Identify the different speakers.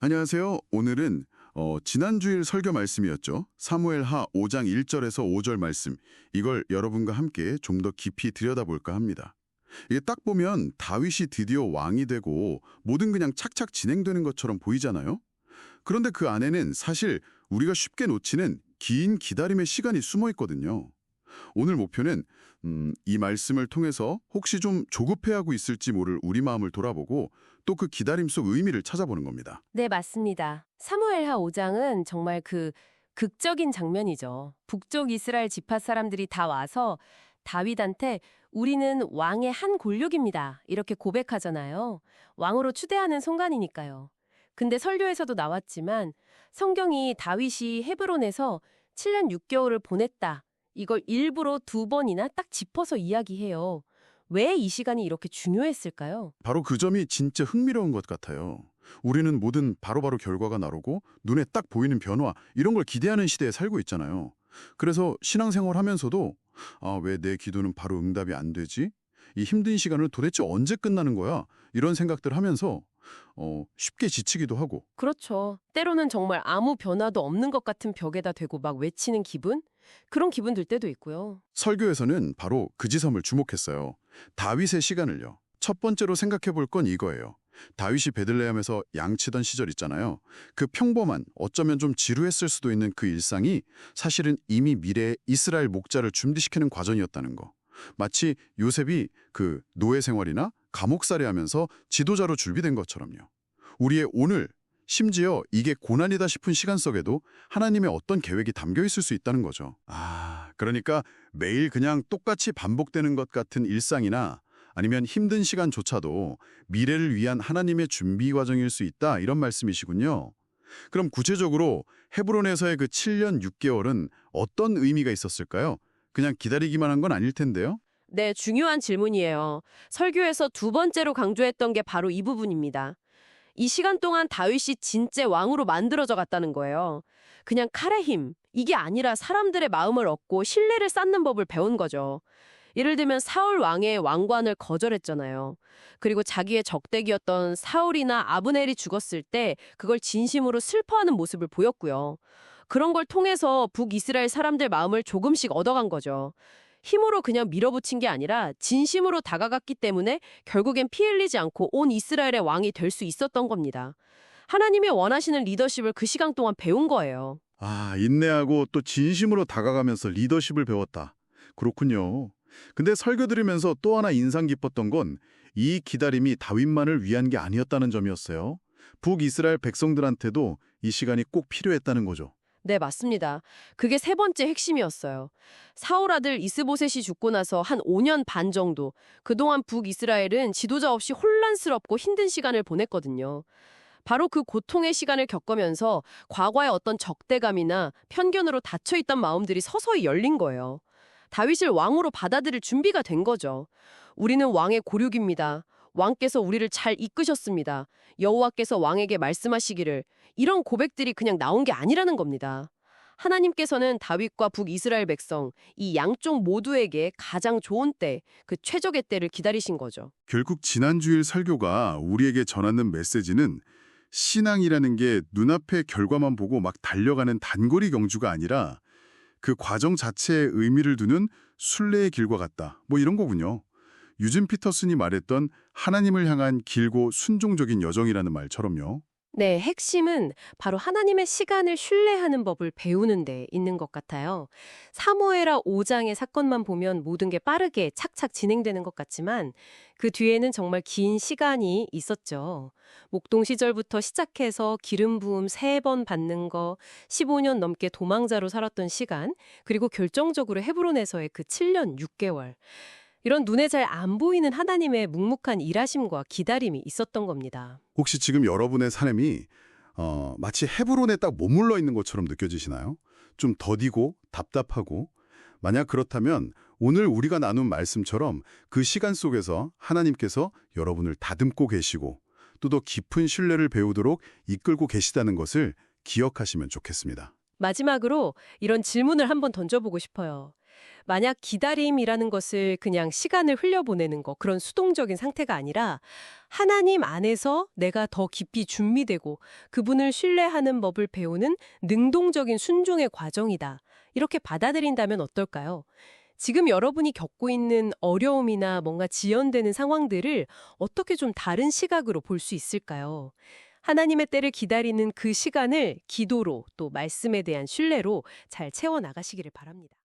Speaker 1: 안녕하세요. 오늘은 지난주일 설교 말씀이었죠. 사무엘하 5장 1절에서 5절 말씀. 이걸 여러분과 함께 좀 더 깊이 들여다볼까 합니다. 이게 딱 보면 다윗이 드디어 왕이 되고 뭐든 그냥 착착 진행되는 것처럼 보이잖아요. 그런데 그 안에는 사실 우리가 쉽게 놓치는 긴 기다림의 시간이 숨어 있거든요. 오늘 목표는 이 말씀을 통해서 혹시 좀 조급해하고 있을지 모를 우리 마음을 돌아보고 또 그 기다림 속 의미를 찾아보는 겁니다.
Speaker 2: 네, 맞습니다. 사무엘하 5장은 정말 극적인 장면이죠. 북쪽 이스라엘 지파 사람들이 다 와서 다윗한테 우리는 왕의 한 골육입니다. 이렇게 고백하잖아요. 왕으로 추대하는 순간이니까요. 근데 설교에서도 나왔지만 성경이 다윗이 헤브론에서 7년 6개월을 보냈다. 이걸 일부러 두 번이나 딱 짚어서 이야기해요. 왜 이 시간이 이렇게 중요했을까요?
Speaker 1: 바로 그 점이 진짜 흥미로운 것 같아요. 우리는 뭐든 바로바로 결과가 나오고 눈에 딱 보이는 변화 이런 걸 기대하는 시대에 살고 있잖아요. 그래서 신앙생활 하면서도 왜 내 기도는 바로 응답이 안 되지? 이 힘든 시간을 도대체 언제 끝나는 거야? 이런 생각들 하면서 쉽게 지치기도 하고.
Speaker 2: 그렇죠. 때로는 정말 아무 변화도 없는 것 같은 벽에다 대고 막 외치는 기분? 그런 기분 들 때도 있고요.
Speaker 1: 설교에서는 바로 그 지점을 주목했어요. 다윗의 시간을요. 첫 번째로 생각해 볼 건 이거예요. 다윗이 베들레헴에서 양치던 시절 있잖아요. 그 평범한, 어쩌면 좀 지루했을 수도 있는 그 일상이 사실은 이미 미래의 이스라엘 목자를 준비시키는 과정이었다는 거. 마치 요셉이 그 노예 생활이나 감옥살이 하면서 지도자로 준비된 것처럼요. 우리의 오늘, 심지어 이게 고난이다 싶은 시간 속에도 하나님의 어떤 계획이 담겨 있을 수 있다는 거죠. 그러니까 매일 그냥 똑같이 반복되는 것 같은 일상이나 아니면 힘든 시간조차도 미래를 위한 하나님의 준비 과정일 수 있다 이런 말씀이시군요. 그럼 구체적으로 헤브론에서의 그 7년 6개월은 어떤 의미가 있었을까요? 그냥 기다리기만 한 건 아닐 텐데요.
Speaker 2: 네, 중요한 질문이에요. 설교에서 두 번째로 강조했던 게 바로 이 부분입니다. 이 시간 동안 다윗이 진짜 왕으로 만들어져 갔다는 거예요. 그냥 칼의 힘, 이게 아니라 사람들의 마음을 얻고 신뢰를 쌓는 법을 배운 거죠. 예를 들면 사울 왕의 왕관을 거절했잖아요. 그리고 자기의 적대기였던 사울이나 아브넬이 죽었을 때 그걸 진심으로 슬퍼하는 모습을 보였고요. 그런 걸 통해서 북이스라엘 사람들 마음을 조금씩 얻어간 거죠. 힘으로 그냥 밀어붙인 게 아니라 진심으로 다가갔기 때문에 결국엔 피 흘리지 않고 온 이스라엘의 왕이 될 수 있었던 겁니다. 하나님이 원하시는 리더십을 그 시간 동안 배운 거예요.
Speaker 1: 인내하고 또 진심으로 다가가면서 리더십을 배웠다. 그렇군요. 근데 설교 들으면서 또 하나 인상 깊었던 건 이 기다림이 다윗만을 위한 게 아니었다는 점이었어요. 북이스라엘 백성들한테도 이 시간이 꼭 필요했다는 거죠.
Speaker 2: 네, 맞습니다. 그게 세 번째 핵심이었어요. 사울 아들 이스보셋이 죽고 나서 한 5년 반 정도, 그동안 북이스라엘은 지도자 없이 혼란스럽고 힘든 시간을 보냈거든요. 바로 그 고통의 시간을 겪으면서 과거의 어떤 적대감이나 편견으로 닫혀있던 마음들이 서서히 열린 거예요. 다윗을 왕으로 받아들일 준비가 된 거죠. 우리는 왕의 고륙입니다. 왕께서 우리를 잘 이끄셨습니다. 여호와께서 왕에게 말씀하시기를, 이런 고백들이 그냥 나온 게 아니라는 겁니다. 하나님께서는 다윗과 북이스라엘 백성, 이 양쪽 모두에게 가장 좋은 때, 그 최적의 때를 기다리신 거죠.
Speaker 1: 결국 지난주일 설교가 우리에게 전하는 메시지는 신앙이라는 게 눈앞의 결과만 보고 막 달려가는 단거리 경주가 아니라 그 과정 자체에 의미를 두는 순례의 길과 같다. 뭐 이런 거군요. 유진 피터슨이 말했던 하나님을 향한 길고 순종적인 여정이라는 말처럼요.
Speaker 2: 네, 핵심은 바로 하나님의 시간을 신뢰하는 법을 배우는 데 있는 것 같아요. 사무엘하 5장의 사건만 보면 모든 게 빠르게 착착 진행되는 것 같지만 그 뒤에는 정말 긴 시간이 있었죠. 목동 시절부터 시작해서 기름 부음 3번 받는 거, 15년 넘게 도망자로 살았던 시간, 그리고 결정적으로 헤브론에서의 그 7년 6개월. 이런 눈에 잘 안 보이는 하나님의 묵묵한 일하심과 기다림이 있었던 겁니다.
Speaker 1: 혹시 지금 여러분의 삶이 마치 헤브론에 딱 머물러 있는 것처럼 느껴지시나요? 좀 더디고 답답하고 만약 그렇다면 오늘 우리가 나눈 말씀처럼 그 시간 속에서 하나님께서 여러분을 다듬고 계시고 또 더 깊은 신뢰를 배우도록 이끌고 계시다는 것을 기억하시면 좋겠습니다.
Speaker 2: 마지막으로 이런 질문을 한번 던져보고 싶어요. 만약 기다림이라는 것을 그냥 시간을 흘려보내는 거, 그런 수동적인 상태가 아니라 하나님 안에서 내가 더 깊이 준비되고 그분을 신뢰하는 법을 배우는 능동적인 순종의 과정이다. 이렇게 받아들인다면 어떨까요? 지금 여러분이 겪고 있는 어려움이나 뭔가 지연되는 상황들을 어떻게 좀 다른 시각으로 볼 수 있을까요? 하나님의 때를 기다리는 그 시간을 기도로 또 말씀에 대한 신뢰로 잘 채워 나가시기를 바랍니다.